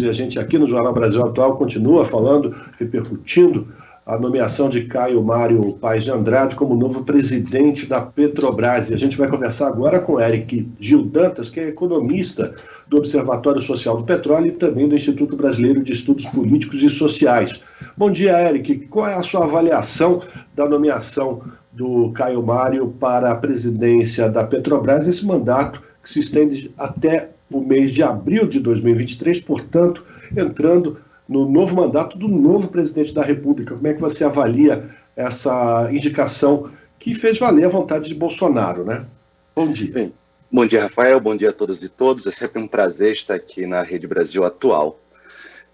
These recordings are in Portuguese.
e a gente aqui no Jornal Brasil Atual continua falando, repercutindo a nomeação de Caio Mário Paes de Andrade como novo presidente da Petrobras. E a gente vai conversar agora com Eric Gil Dantas, que é economista do Observatório Social do Petróleo e também do Instituto Brasileiro de Estudos Políticos e Sociais. Bom dia, Eric. Qual é a sua avaliação da nomeação do Caio Mário para a presidência da Petrobras, esse mandato que se estende até o mês de abril de 2023, portanto, entrando no novo mandato do novo presidente da República? Como é que você avalia essa indicação que fez valer a vontade de Bolsonaro, né? Bom dia. Bem, bom dia, Rafael. Bom dia a todas e todos. É sempre um prazer estar aqui na Rede Brasil Atual.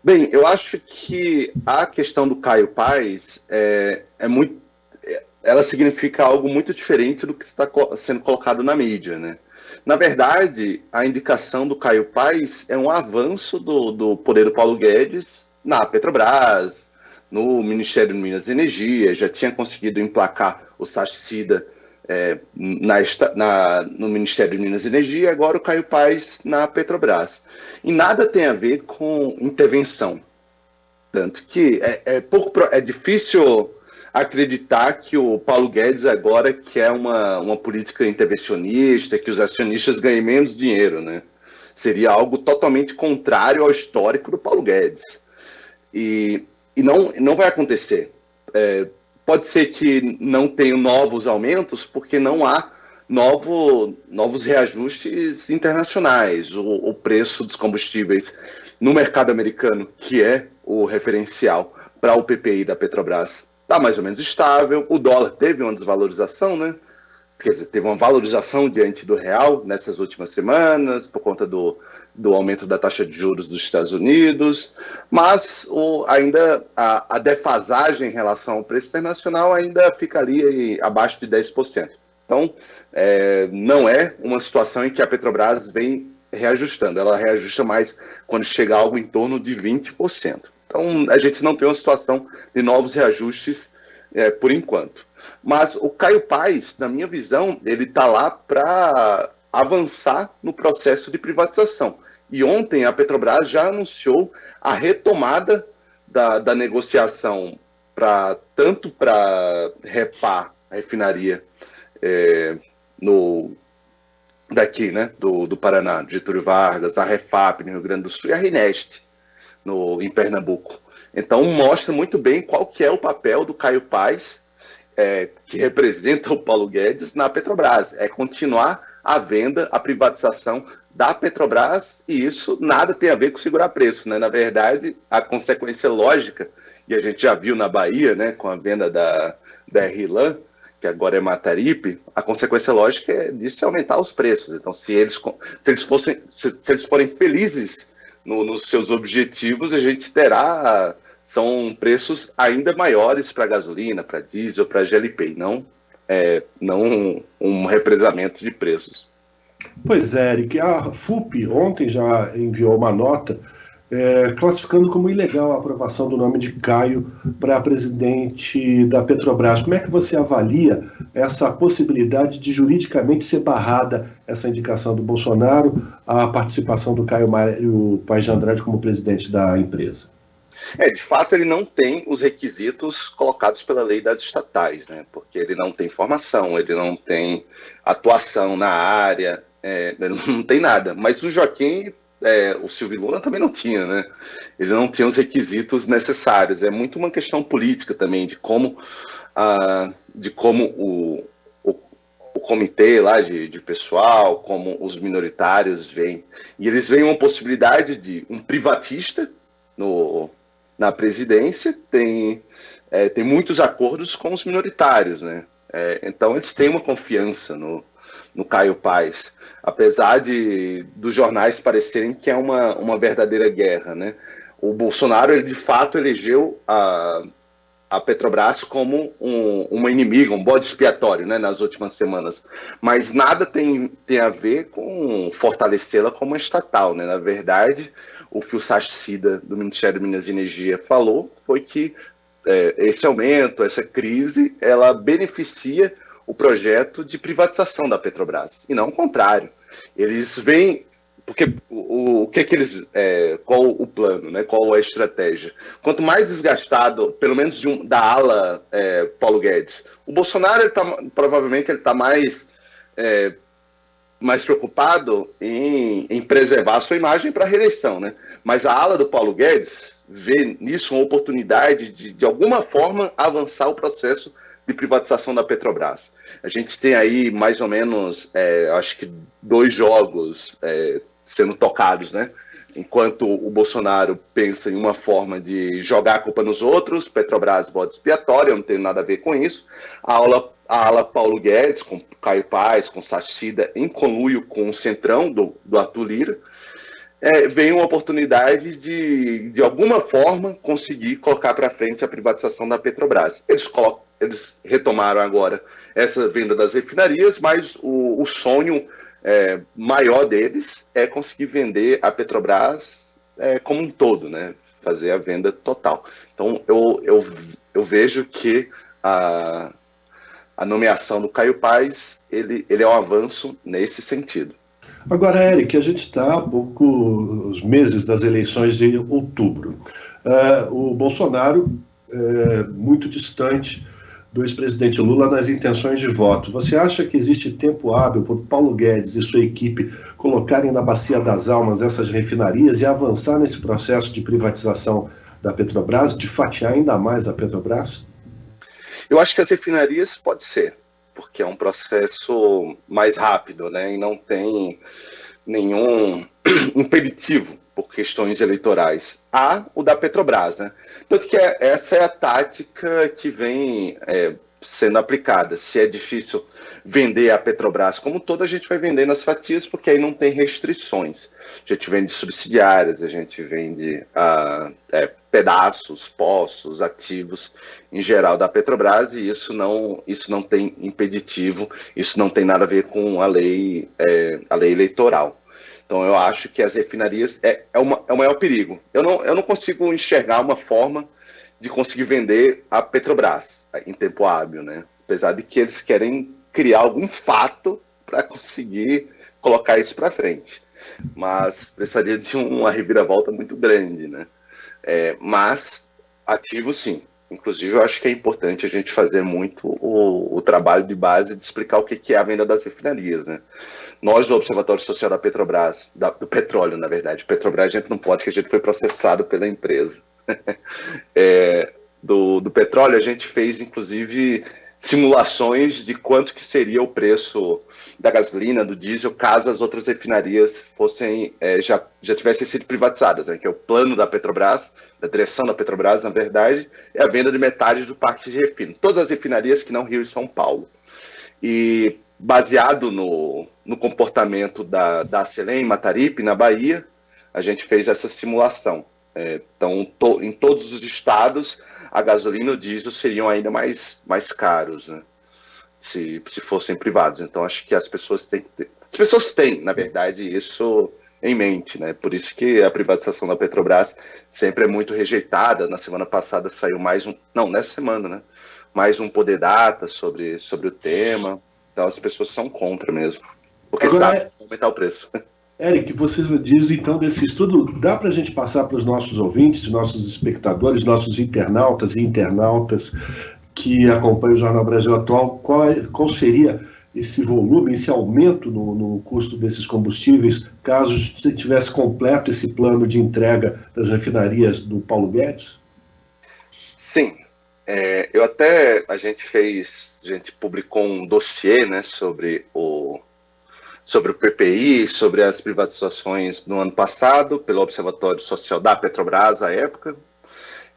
Bem, eu acho que a questão do Caio Paes ela significa algo muito diferente do que está sendo colocado na mídia, né? Na verdade, a indicação do Caio Paes é um avanço do poder do Paulo Guedes na Petrobras, no Ministério de Minas e Energia, já tinha conseguido emplacar o Sachida no Ministério de Minas e Energia, agora o Caio Paes na Petrobras. E nada tem a ver com intervenção. Tanto que é difícil acreditar que o Paulo Guedes agora quer uma política intervencionista, que os acionistas ganhem menos dinheiro, né? Seria algo totalmente contrário ao histórico do Paulo Guedes. E não vai acontecer. Pode ser que não tenha novos aumentos, porque não há novos reajustes internacionais. O preço dos combustíveis no mercado americano, que é o referencial para o PPI da Petrobras, está mais ou menos estável. O dólar teve uma desvalorização, né? Quer dizer, teve uma valorização diante do real nessas últimas semanas, por conta do aumento da taxa de juros dos Estados Unidos, mas ainda a defasagem em relação ao preço internacional ainda fica ali abaixo de 10%. Então, não é uma situação em que a Petrobras vem reajustando, ela reajusta mais quando chega a algo em torno de 20%. Então, a gente não tem uma situação de novos reajustes por enquanto. Mas o Caio Paes, na minha visão, ele está lá para avançar no processo de privatização. E ontem a Petrobras já anunciou a retomada da negociação tanto para Repar, a refinaria daqui, né, do Paraná, Getúlio Vargas, a Refap no Rio Grande do Sul e a Reneste em Pernambuco. Então mostra muito bem qual que é o papel do Caio Paes, que representa o Paulo Guedes na Petrobras. É continuar a venda, a privatização da Petrobras, e isso nada tem a ver com segurar preço, né? Na verdade, a consequência lógica, e a gente já viu na Bahia, né, com a venda da RLAM, que agora é Mataripe, a consequência lógica disso é aumentar os preços. Então, se eles forem felizes nos seus objetivos, a gente são preços ainda maiores para gasolina, para diesel, para GLP, não um represamento de preços. Pois é, Eric, a FUP ontem já enviou uma nota classificando como ilegal a aprovação do nome de Caio para presidente da Petrobras. Como é que você avalia essa possibilidade de juridicamente ser barrada essa indicação do Bolsonaro à participação do Caio Mário Paes de Andrade como presidente da empresa? De fato, ele não tem os requisitos colocados pela lei das estatais, né? Porque ele não tem formação, ele não tem atuação na área, ele não tem nada. Mas o Joaquim, o Silvio Luna também não tinha, né? Ele não tinha os requisitos necessários. É muito uma questão política também, de como o comitê lá de pessoal, como os minoritários veem. E eles veem uma possibilidade de um privatista na presidência, tem muitos acordos com os minoritários, né? Então eles têm uma confiança no Caio Paes, apesar dos jornais parecerem que é uma verdadeira guerra, né? O Bolsonaro, ele de fato elegeu a Petrobras como uma inimiga, um bode expiatório, né, nas últimas semanas, mas nada tem a ver com fortalecê-la como estatal, né? Na verdade, o que o Sachida do Ministério de Minas e Energia falou foi que esse aumento, essa crise, ela beneficia o projeto de privatização da Petrobras, e não o contrário. Eles veem porque o que que eles, qual o plano, né? Qual a estratégia? Quanto mais desgastado, pelo menos da ala Paulo Guedes, o Bolsonaro provavelmente ele está mais preocupado em preservar a sua imagem para a reeleição, né? Mas a ala do Paulo Guedes vê nisso uma oportunidade de alguma forma avançar o processo de privatização da Petrobras. A gente tem aí mais ou menos, acho que 2 jogos sendo tocados, né? Enquanto o Bolsonaro pensa em uma forma de jogar a culpa nos outros, Petrobras bode expiatória, eu não tenho nada a ver com isso. A ala Paulo Guedes, com Caio Paes, com Sachida, em conluio com o Centrão, do Arthur Lira, vem uma oportunidade de alguma forma, conseguir colocar para frente a privatização da Petrobras. Eles retomaram agora essa venda das refinarias, mas o sonho maior deles é conseguir vender a Petrobras como um todo, né? Fazer a venda total. Então, eu vejo que a nomeação do Caio Paes, ele é um avanço nesse sentido. Agora, Eric, a gente está há poucos meses das eleições de outubro. O Bolsonaro é muito distante do ex-presidente Lula nas intenções de voto. Você acha que existe tempo hábil para Paulo Guedes e sua equipe colocarem na bacia das almas essas refinarias e avançar nesse processo de privatização da Petrobras, de fatiar ainda mais a Petrobras? Eu acho que as refinarias pode ser, porque é um processo mais rápido, né? E não tem nenhum impeditivo por questões eleitorais. Há o da Petrobras, né? Tanto que essa é a tática que vem sendo aplicada. Se é difícil vender a Petrobras como toda, a gente vai vender nas fatias, porque aí não tem restrições. A gente vende subsidiárias, a gente vende pedaços, poços, ativos em geral da Petrobras, e isso não tem impeditivo, isso não tem nada a ver com a lei eleitoral. Então eu acho que as refinarias é o maior perigo. Eu não consigo enxergar uma forma de conseguir vender a Petrobras em tempo hábil, né? Apesar de que eles querem criar algum fato para conseguir colocar isso para frente. Mas precisaria de uma reviravolta muito grande, né? Mas ativo sim. Inclusive eu acho que é importante a gente fazer muito o trabalho de base de explicar o que é a venda das refinarias, né? Nós do Observatório Social da Petrobras, do petróleo, na verdade, Petrobras a gente não pode, que a gente foi processado pela empresa. Do petróleo a gente fez, inclusive, simulações de quanto que seria o preço da gasolina, do diesel, caso as outras refinarias fossem, já tivessem sido privatizadas, né? Que é o plano da Petrobras, da direção da Petrobras, na verdade, é a venda de metade do parque de refino. Todas as refinarias que não Rio e São Paulo. E baseado no comportamento da Acelen, Mataripe, na Bahia, a gente fez essa simulação. Então, em todos os estados, a gasolina e o diesel seriam ainda mais caros, né? Se fossem privados. Então, acho que as pessoas têm que ter... As pessoas têm, na verdade, isso em mente, né? Por isso que a privatização da Petrobras sempre é muito rejeitada. Na semana passada saiu nessa semana, né? Mais um Poder Data sobre o tema. Então, as pessoas são contra mesmo. Porque sabem aumentar o preço. Eric, você diz então desse estudo, dá para a gente passar para os nossos ouvintes, nossos espectadores, nossos internautas e internautas que acompanham o Jornal Brasil Atual, qual seria esse volume, esse aumento no custo desses combustíveis, caso tivesse completo esse plano de entrega das refinarias do Paulo Guedes? Sim. A gente publicou um dossiê, né, sobre o PPI, sobre as privatizações no ano passado, pelo Observatório Social da Petrobras, à época.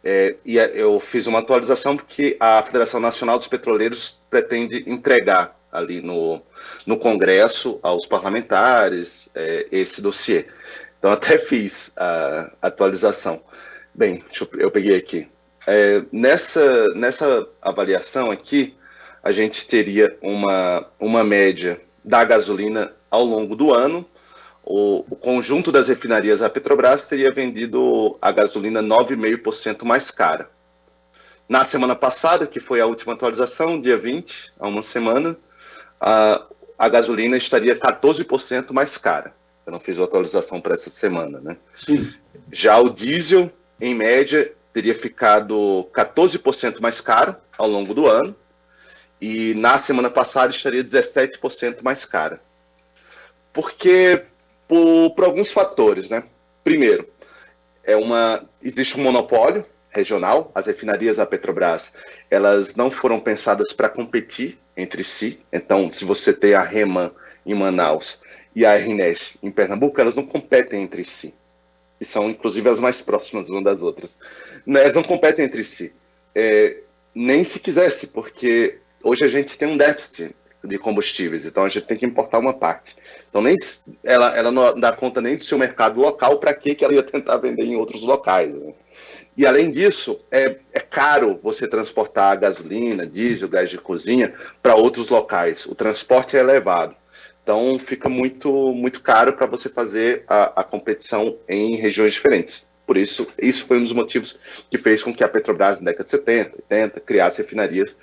E eu fiz uma atualização porque a Federação Nacional dos Petroleiros pretende entregar ali no Congresso aos parlamentares esse dossiê. Então, até fiz a atualização. Bem, eu peguei aqui. Nessa avaliação aqui, a gente teria uma média da gasolina ao longo do ano. O conjunto das refinarias da Petrobras teria vendido a gasolina 9,5% mais cara. Na semana passada, que foi a última atualização, dia 20, há uma semana, a gasolina estaria 14% mais cara. eu não fiz a atualização para essa semana, né? Sim. Já o diesel, em média, teria ficado 14% mais caro ao longo do ano, e na semana passada estaria 17% mais cara. Porque, por alguns fatores, né? Primeiro, existe um monopólio regional, as refinarias da Petrobras, elas não foram pensadas para competir entre si. Então, se você tem a REMA em Manaus e a RNEST em Pernambuco, elas não competem entre si. E são, inclusive, as mais próximas uma das outras. Elas não competem entre si. Nem se quisesse, porque hoje a gente tem um déficit de combustíveis, então a gente tem que importar uma parte. Então, ela não dá conta nem do seu mercado local, para que ela ia tentar vender em outros locais, né? E, além disso, é caro você transportar gasolina, diesel, gás de cozinha para outros locais. O transporte é elevado. Então, fica muito, muito caro para você fazer a competição em regiões diferentes. Por isso foi um dos motivos que fez com que a Petrobras, na década de 70, 80, criasse refinarias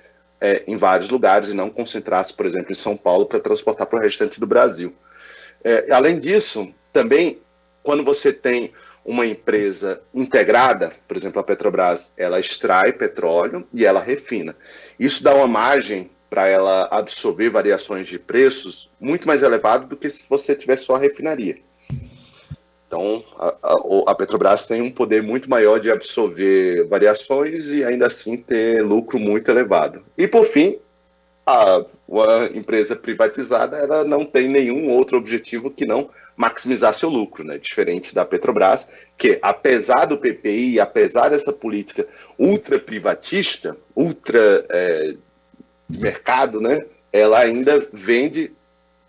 em vários lugares e não concentrasse, por exemplo, em São Paulo para transportar para o restante do Brasil. Além disso, também, quando você tem uma empresa integrada, por exemplo, a Petrobras, ela extrai petróleo e ela refina. Isso dá uma margem para ela absorver variações de preços muito mais elevado do que se você tivesse só a refinaria. Então, a Petrobras tem um poder muito maior de absorver variações e ainda assim ter lucro muito elevado. E, por fim, uma empresa privatizada, ela não tem nenhum outro objetivo que não maximizar seu lucro, né? Diferente da Petrobras, que, apesar do PPI, apesar dessa política ultra privatista, ultra de mercado, né? Ela ainda vende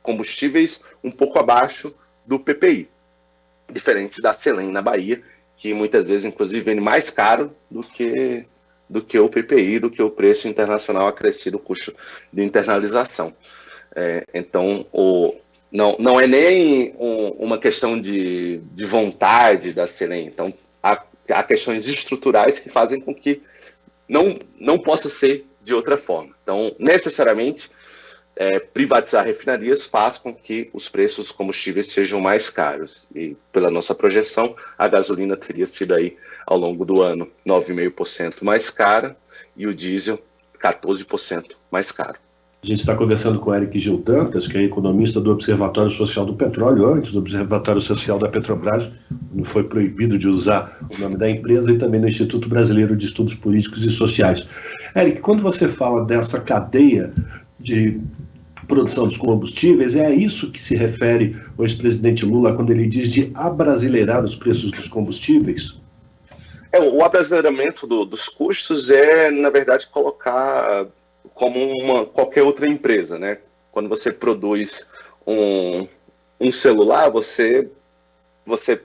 combustíveis um pouco abaixo do PPI, diferente da Selem na Bahia, que muitas vezes, inclusive, vende mais caro do que o PPI, do que o preço internacional acrescido, o custo de internalização. Então, não é nem uma questão de vontade da Selem. Então, há questões estruturais que fazem com que não possa ser de outra forma. Então, necessariamente, privatizar refinarias faz com que os preços dos combustíveis sejam mais caros. E, pela nossa projeção, a gasolina teria sido aí, ao longo do ano, 9,5% mais cara e o diesel 14% mais caro. A gente está conversando com o Eric Gil Dantas, que é economista do Observatório Social do Petróleo, antes do Observatório Social da Petrobras, não foi proibido de usar o nome da empresa, e também no Instituto Brasileiro de Estudos Políticos e Sociais. Eric, quando você fala dessa cadeia de produção dos combustíveis, é a isso que se refere o ex-presidente Lula quando ele diz de abrasileirar os preços dos combustíveis? O abrasileiramento dos custos na verdade, colocar como qualquer outra empresa, né? Quando você produz um celular, você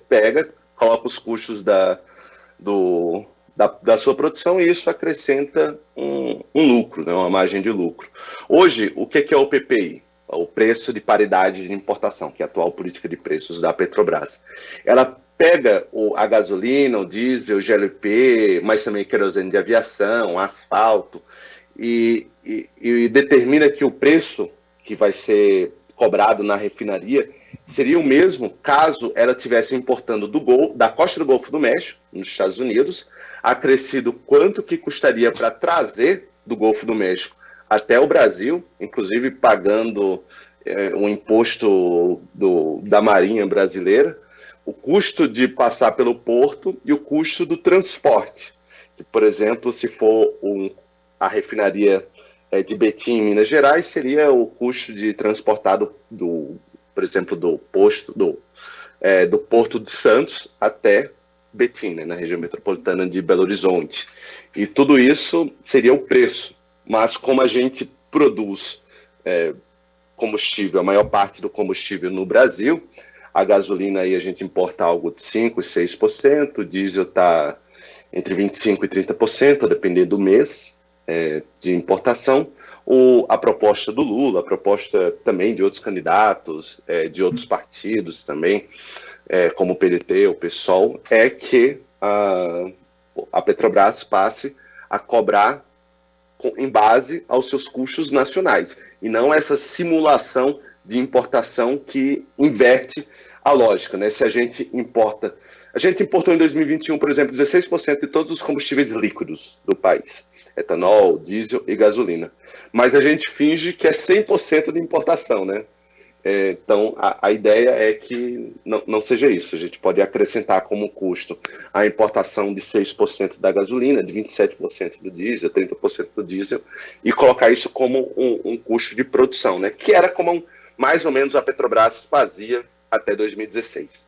pega, coloca os custos da sua produção e isso acrescenta um lucro, né? Uma margem de lucro. Hoje, o que é o PPI? O preço de paridade de importação, que é a atual política de preços da Petrobras. Ela pega a gasolina, o diesel, o GLP, mas também querosene de aviação, asfalto, e determina que o preço que vai ser cobrado na refinaria seria o mesmo caso ela estivesse importando da costa do Golfo do México, nos Estados Unidos, acrescido quanto que custaria para trazer do Golfo do México até o Brasil, inclusive pagando um imposto da Marinha brasileira, o custo de passar pelo porto e o custo do transporte. Por exemplo, se for a refinaria de Betim, em Minas Gerais, seria o custo de transportar, por exemplo, do Porto de Santos até Betim, né, na região metropolitana de Belo Horizonte. E tudo isso seria o preço. Mas como a gente produz combustível, a maior parte do combustível no Brasil, a gasolina aí a gente importa algo de 5% e 6%, o diesel está entre 25% e 30%, a depender do mês de importação. A proposta do Lula, a proposta também de outros candidatos, de outros partidos também, como o PDT, o PSOL, é que a Petrobras passe a cobrar em base aos seus custos nacionais, e não essa simulação de importação que inverte a lógica, né? Se a gente importa... A gente importou em 2021, por exemplo, 16% de todos os combustíveis líquidos do país. Etanol, diesel e gasolina. Mas a gente finge que é 100% de importação, né? Então, a ideia é que não seja isso. A gente pode acrescentar como custo a importação de 6% da gasolina, de 27% do diesel, 30% do diesel, e colocar isso como um custo de produção, né? Que era como mais ou menos a Petrobras fazia até 2016.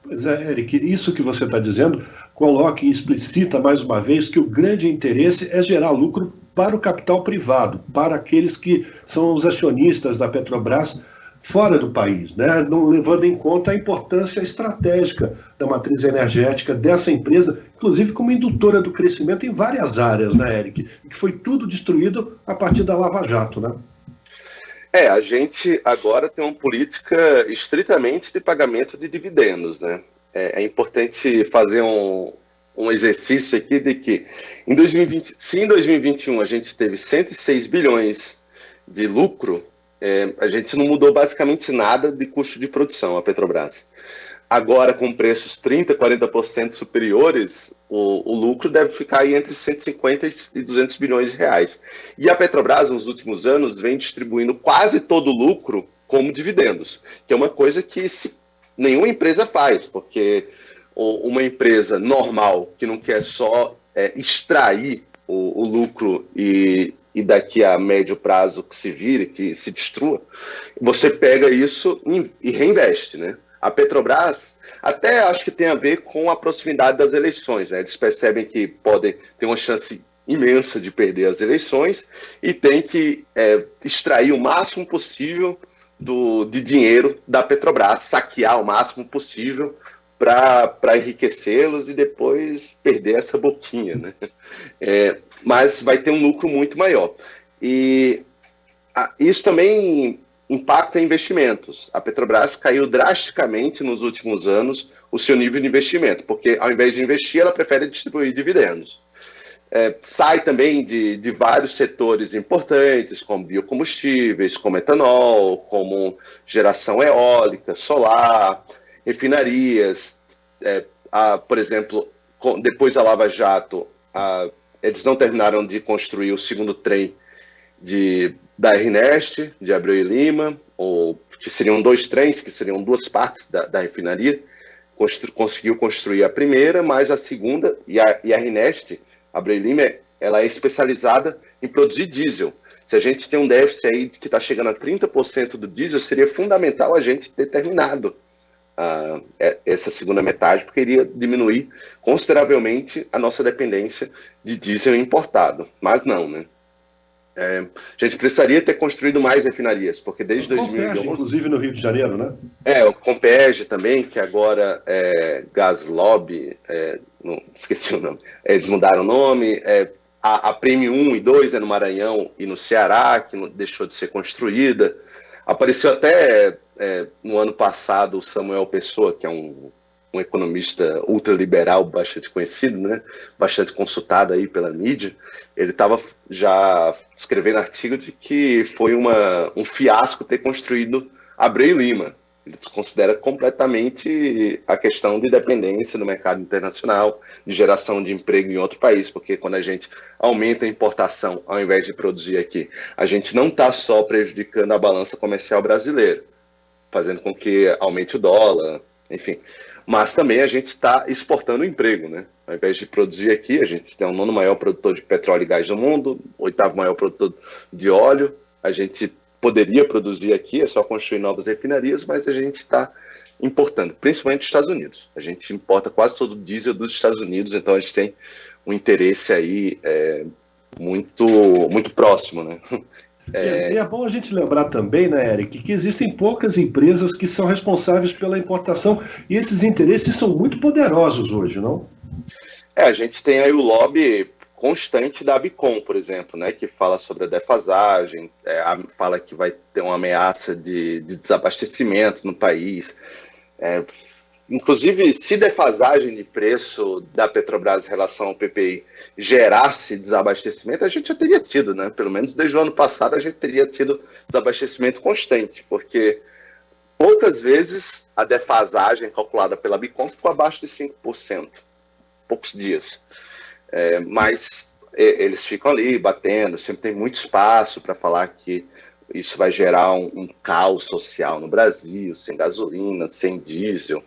Pois é, Eric, isso que você está dizendo coloca e explicita mais uma vez que o grande interesse é gerar lucro para o capital privado, para aqueles que são os acionistas da Petrobras fora do país, né? Não levando em conta a importância estratégica da matriz energética dessa empresa, inclusive como indutora do crescimento em várias áreas, né, Eric? Que foi tudo destruído a partir da Lava Jato, né? A gente agora tem uma política estritamente de pagamento de dividendos, né? É importante fazer um exercício aqui de que em 2020, se em 2021 a gente teve 106 bilhões de lucro, a gente não mudou basicamente nada de custo de produção, a Petrobras. Agora, com preços 30%, 40% superiores, o lucro deve ficar aí entre 150 e 200 bilhões de reais. E a Petrobras, nos últimos anos, vem distribuindo quase todo o lucro como dividendos, que é uma coisa que nenhuma empresa faz, porque uma empresa normal, que não quer só extrair o lucro e daqui a médio prazo que se vire, que se destrua, você pega isso e reinveste, né? A Petrobras até acho que tem a ver com a proximidade das eleições, né? Eles percebem que podem ter uma chance imensa de perder as eleições e tem que extrair o máximo possível de dinheiro da Petrobras, saquear o máximo possível para enriquecê-los e depois perder essa boquinha, né? Mas vai ter um lucro muito maior. E isso também impacta em investimentos. A Petrobras caiu drasticamente nos últimos anos o seu nível de investimento, porque ao invés de investir, ela prefere distribuir dividendos. Sai também de vários setores importantes, como biocombustíveis, como etanol, como geração eólica, solar, refinarias. Por exemplo, depois da Lava Jato, eles não terminaram de construir o segundo trem da RNEST, de Abreu e Lima, que seriam 2 trens, que seriam 2 partes da refinaria. Conseguiu construir a primeira, mas a segunda, e a RNEST, Abreu e Lima, ela é especializada em produzir diesel. Se a gente tem um déficit aí que está chegando a 30% do diesel, seria fundamental a gente ter terminado essa segunda metade, porque iria diminuir consideravelmente a nossa dependência de diesel importado. Mas não, né? A gente precisaria ter construído mais refinarias, porque desde 2011... inclusive no Rio de Janeiro, né? O Compeg também, que agora é Gaslobby, esqueci o nome, eles mudaram o nome, a Prêmio 1 e 2 no Maranhão e no Ceará, que deixou de ser construída. Apareceu até no ano passado o Samuel Pessoa, que é um economista ultraliberal bastante conhecido, né? Bastante consultado aí pela mídia. Ele estava já escrevendo artigo de que foi um fiasco ter construído Abreu e Lima. Ele desconsidera completamente a questão de dependência no mercado internacional, de geração de emprego em outro país, porque quando a gente aumenta a importação ao invés de produzir aqui, a gente não está só prejudicando a balança comercial brasileira, fazendo com que aumente o dólar, enfim, mas também a gente está exportando emprego, né? Ao invés de produzir aqui, a gente tem o 9º maior produtor de petróleo e gás do mundo, 8º maior produtor de óleo, a gente poderia produzir aqui, é só construir novas refinarias, mas a gente está importando, principalmente dos Estados Unidos. A gente importa quase todo o diesel dos Estados Unidos, então a gente tem um interesse aí muito, muito próximo, né? E é bom a gente lembrar também, né, Eric, que existem poucas empresas que são responsáveis pela importação e esses interesses são muito poderosos hoje, não? A gente tem aí o lobby constante da Abicom, por exemplo, né, que fala sobre a defasagem, fala que vai ter uma ameaça de desabastecimento no país. Inclusive, se defasagem de preço da Petrobras em relação ao PPI gerasse desabastecimento, a gente já teria tido, né? Pelo menos desde o ano passado a gente teria tido desabastecimento constante, porque poucas vezes a defasagem calculada pela Bicom ficou abaixo de 5%, poucos dias. Mas eles ficam ali batendo, sempre tem muito espaço para falar que isso vai gerar um caos social no Brasil, sem gasolina, sem diesel.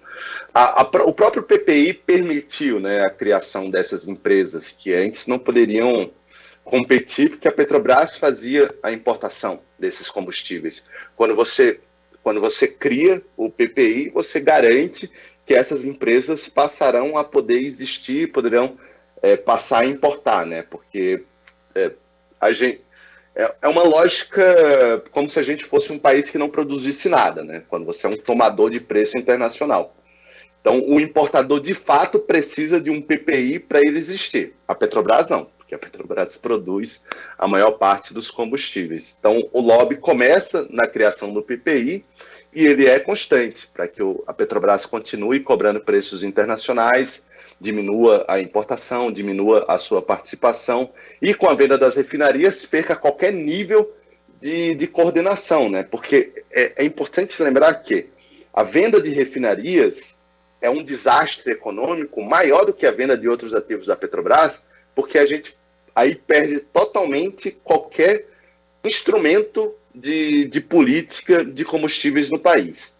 O próprio PPI permitiu, né, a criação dessas empresas que antes não poderiam competir, porque a Petrobras fazia a importação desses combustíveis. Quando você cria o PPI, você garante que essas empresas passarão a poder existir, poderão passar a importar, né? Porque é uma lógica como se a gente fosse um país que não produzisse nada, né? Quando você é um tomador de preço internacional. Então, o importador, de fato, precisa de um PPI para ele existir. A Petrobras não, porque a Petrobras produz a maior parte dos combustíveis. Então, o lobby começa na criação do PPI e ele é constante para que a Petrobras continue cobrando preços internacionais, diminua a importação, diminua a sua participação e, com a venda das refinarias, perca qualquer nível de coordenação, né? Porque é importante lembrar que a venda de refinarias é um desastre econômico maior do que a venda de outros ativos da Petrobras, porque a gente aí perde totalmente qualquer instrumento de política de combustíveis no país.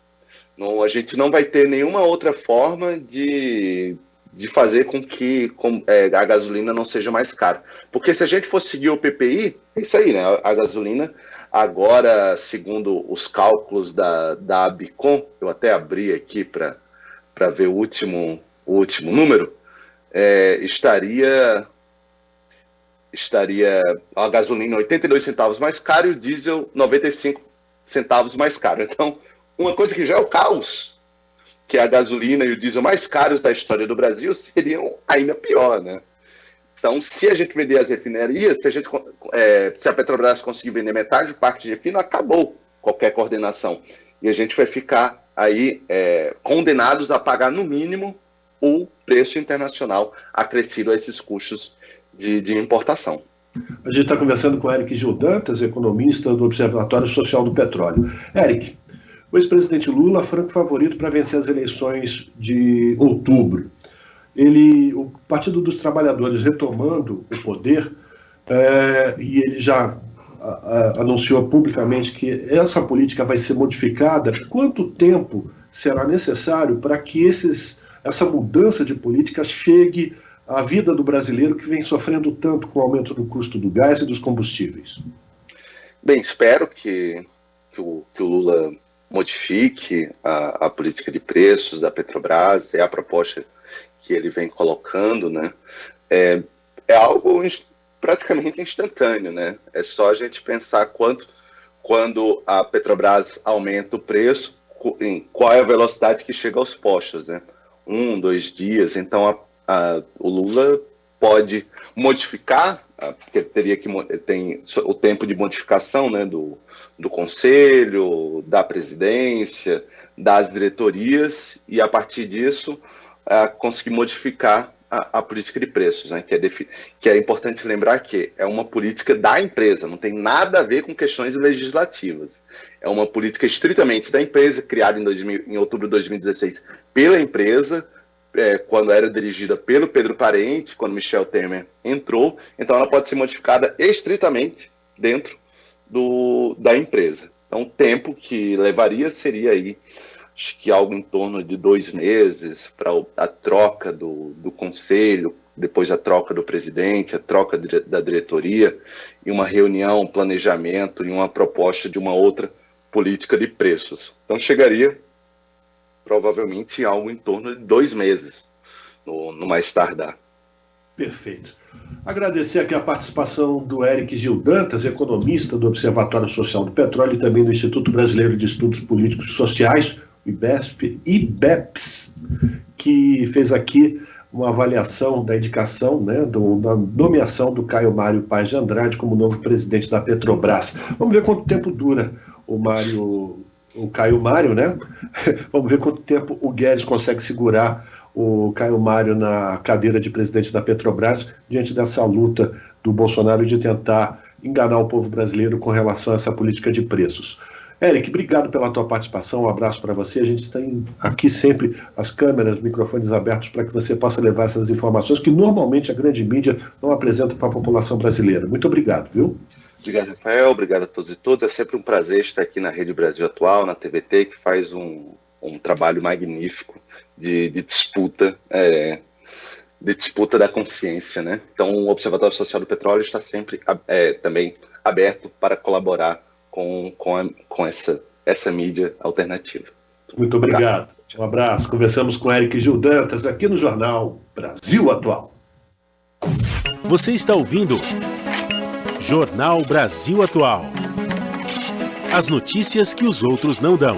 Não, a gente não vai ter nenhuma outra forma de fazer com que a gasolina não seja mais cara. Porque se a gente for seguir o PPI, é isso aí, né? A gasolina, agora, segundo os cálculos da Bicom, eu até abri aqui para ver o último número, estaria a gasolina 82 centavos mais caro e o diesel 95 centavos mais caro. Então, uma coisa que já é o caos, que a gasolina e o diesel mais caros da história do Brasil, seriam ainda pior, né? Então, se a gente vender as refinarias, se a Petrobras conseguir vender metade de parte de refino, acabou qualquer coordenação. E a gente vai ficar aí condenados a pagar, no mínimo, o preço internacional acrescido a esses custos de importação. A gente está conversando com o Eric Gil Dantas, economista do Observatório Social do Petróleo. Eric, o ex-presidente Lula, franco favorito para vencer as eleições de outubro. O Partido dos Trabalhadores retomando o poder, e ele já anunciou publicamente que essa política vai ser modificada. Quanto tempo será necessário para que essa mudança de política chegue à vida do brasileiro que vem sofrendo tanto com o aumento do custo do gás e dos combustíveis? Bem, espero que o Lula modifique a política de preços da Petrobras, é a proposta que ele vem colocando, né? É algo praticamente instantâneo, né? É só a gente pensar quando a Petrobras aumenta o preço, qual é a velocidade que chega aos postos, né? 1, 2 dias. Então, o Lula pode modificar, porque tem o tempo de modificação, né, do Conselho, da Presidência, das diretorias, e a partir disso conseguir modificar a política de preços, né, que é importante lembrar que é uma política da empresa, não tem nada a ver com questões legislativas. É uma política estritamente da empresa, criada em outubro de 2016 pela empresa, quando era dirigida pelo Pedro Parente, quando Michel Temer entrou. Então ela pode ser modificada estritamente dentro da empresa. Então o tempo que levaria seria aí, acho que algo em torno de 2 meses para a troca do conselho, depois a troca do presidente, a troca da diretoria, e uma reunião, um planejamento e uma proposta de uma outra política de preços. Então chegaria provavelmente algo em torno de 2 meses, no mais tardar. Perfeito. Agradecer aqui a participação do Eric Gil Dantas, economista do Observatório Social do Petróleo e também do Instituto Brasileiro de Estudos Políticos e Sociais, o IBEPS, que fez aqui uma avaliação da indicação, né, da nomeação do Caio Mário Paz de Andrade como novo presidente da Petrobras. Vamos ver quanto tempo dura o Caio Mário, né? Vamos ver quanto tempo o Guedes consegue segurar o Caio Mário na cadeira de presidente da Petrobras diante dessa luta do Bolsonaro de tentar enganar o povo brasileiro com relação a essa política de preços. Eric, obrigado pela tua participação, um abraço para você. A gente tem aqui sempre as câmeras, microfones abertos para que você possa levar essas informações que normalmente a grande mídia não apresenta para a população brasileira. Muito obrigado, viu? Obrigado, Rafael. Obrigado a todos e todas. É sempre um prazer estar aqui na Rede Brasil Atual, na TVT, que faz um trabalho magnífico de disputa, da consciência, né? Então, o Observatório Social do Petróleo está sempre também aberto para colaborar com essa mídia alternativa. Muito obrigado. Um abraço. Conversamos com Eric Gil Dantas aqui no Jornal Brasil Atual. Você está ouvindo Jornal Brasil Atual. As notícias que os outros não dão.